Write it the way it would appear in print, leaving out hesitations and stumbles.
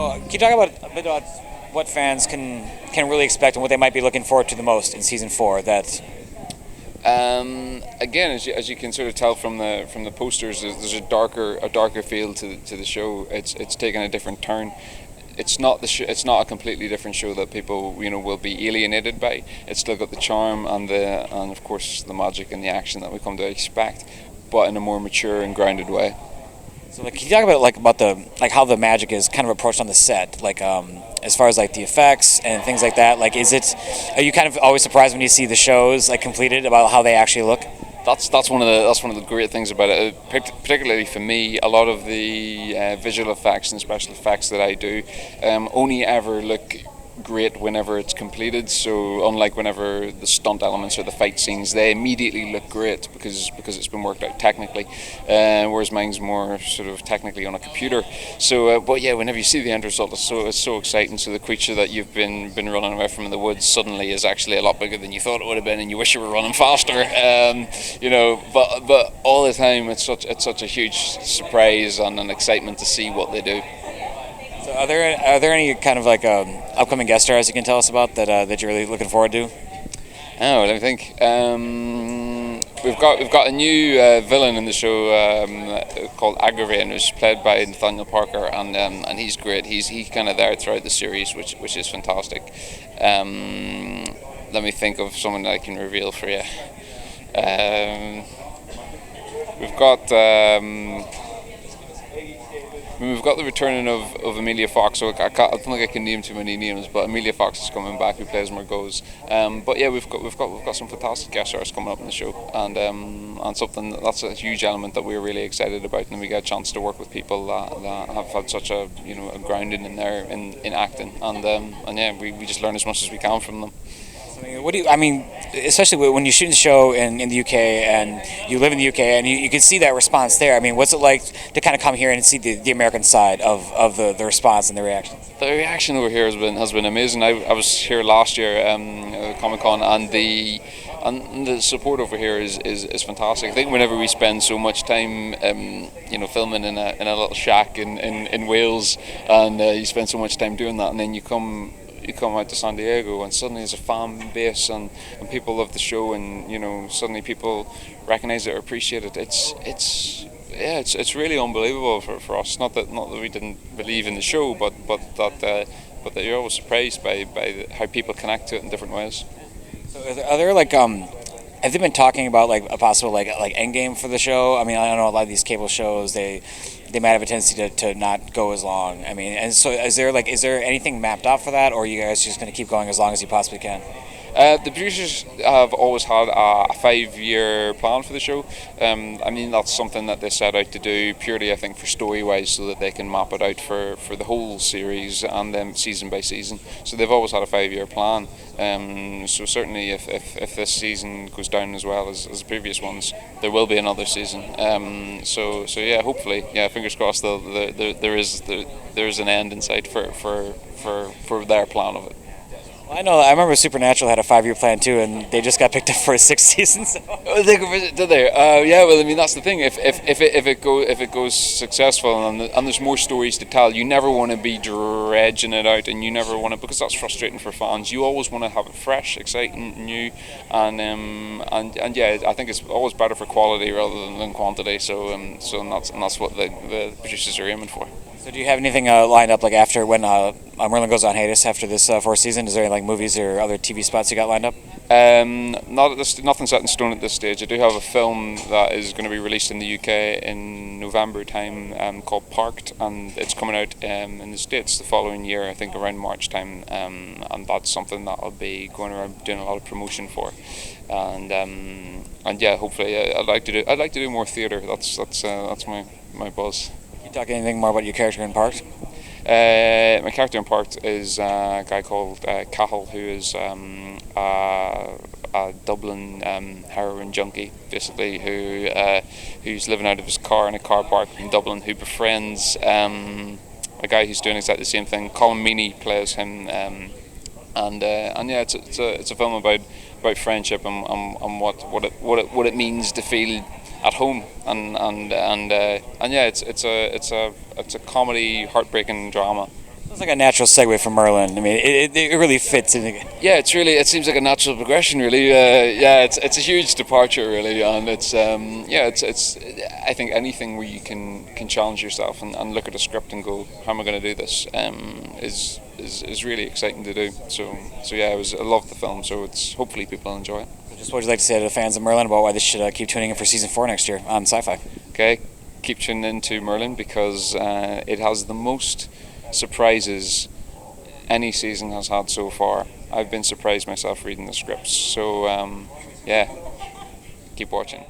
So, can you talk about a bit about what fans can really expect and what they might be looking forward to the most in season 4? That Again, as you can sort of tell from the posters, there's a darker feel to the show. It's taken a different turn. It's not a completely different show that people will be alienated by. It's still got the charm and of course the magic and the action that we come to expect, but in a more mature and grounded way. so, like, can you talk about how the magic is kind of approached on the set, as far as like the effects and things like that? Like, are you kind of always surprised when you see the shows like completed about how they actually look? That's one of the great things about it. Particularly for me, a lot of the visual effects and special effects that I do only ever look great whenever it's completed. So unlike whenever the stunt elements or the fight scenes, they immediately look great because it's been worked out technically, whereas mine's more sort of technically on a computer. So but yeah, whenever you see the end result, it's so exciting. So the creature that you've been running away from in the woods suddenly is actually a lot bigger than you thought it would have been, and you wish you were running faster. But all the time it's such a huge surprise and an excitement to see what they do. So, are there any kind of like upcoming guest stars you can tell us about that you're really looking forward to? Oh, let me think. We've got a new villain in the show called Aggravain, who's played by Nathaniel Parker, and he's great. He's kind of there throughout the series, which is fantastic. Let me think of someone that I can reveal for you. We've got. We've got the returning of Emilia Fox, so I don't think I can name too many names, but Emilia Fox is coming back, who plays Margot's. But yeah, we've got some fantastic guest stars coming up in the show, and something that's a huge element that we're really excited about, and we get a chance to work with people that have had such a a grounding in acting, and yeah, we just learn as much as we can from them. Especially when you shoot the show in the UK and you live in the UK and you can see that response there. I mean, what's it like to kind of come here and see the American side of the response and the reaction? The reaction over here has been amazing. I was here last year at Comic-Con, and the support over here is fantastic. I think whenever we spend so much time filming in a little shack in Wales, and you spend so much time doing that, and then you come out to San Diego and suddenly there's a fan base and people love the show, and suddenly people recognize it or appreciate it. It's really unbelievable for us. Not that we didn't believe in the show, but that you're always surprised by how people connect to it in different ways. So are there have they been talking about like a possible like end game for the show? I mean, I know a lot of these cable shows they might have a tendency to not go as long. I mean, and so is there anything mapped out for that, or are you guys just going to keep going as long as you possibly can? The producers have always had a 5-year plan for the show. That's something that they set out to do purely, I think, for story-wise, so that they can map it out for the whole series and then season by season. So they've always had a 5-year plan. So certainly, if this season goes down as well as the previous ones, there will be another season. So yeah, hopefully, yeah, fingers crossed. There is an end in sight for their plan of it. Well, I remember Supernatural had a 5-year plan too, and they just got picked up for a 6th season. So. Did they? Yeah. Well, I mean, that's the thing. If it goes successful and there's more stories to tell, you never want to be dredging it out, and you never want to, because that's frustrating for fans. You always want to have it fresh, exciting, new, and yeah, I think it's always better for quality rather than quantity. So that's what the producers are aiming for. So do you have anything lined up like after when Merlin goes on hiatus after this 4th season? Is there any like movies or other TV spots you got lined up? Nothing set in stone at this stage. I do have a film that is going to be released in the UK in November time called Parked, and it's coming out in the States the following year, I think around March time, and that's something that I'll be going around doing a lot of promotion for, and yeah, hopefully I'd like to do more theatre. That's my buzz. Can you talk anything more about your character in Parked? My character in Parked is a guy called Cahill, who is a Dublin heroin junkie, basically, who's living out of his car in a car park in Dublin, who befriends a guy who's doing exactly the same thing. Colin Morgan plays him, and yeah, it's a film about friendship and what it means to feel at home, and yeah, it's a comedy, heartbreaking drama. It's like a natural segue from Merlin. I mean, it really fits in. Yeah, it seems like a natural progression, really. Yeah, it's a huge departure, really, and it's I think anything where you can challenge yourself and look at a script and go, how am I going to do this? Is really exciting to do. So yeah, I love the film. So it's hopefully people enjoy it. Just what would you like to say to the fans of Merlin about why they should keep tuning in for season 4 next year on Sci-Fi? Okay, keep tuning in to Merlin because it has the most surprises any season has had so far. I've been surprised myself reading the scripts. So yeah, keep watching.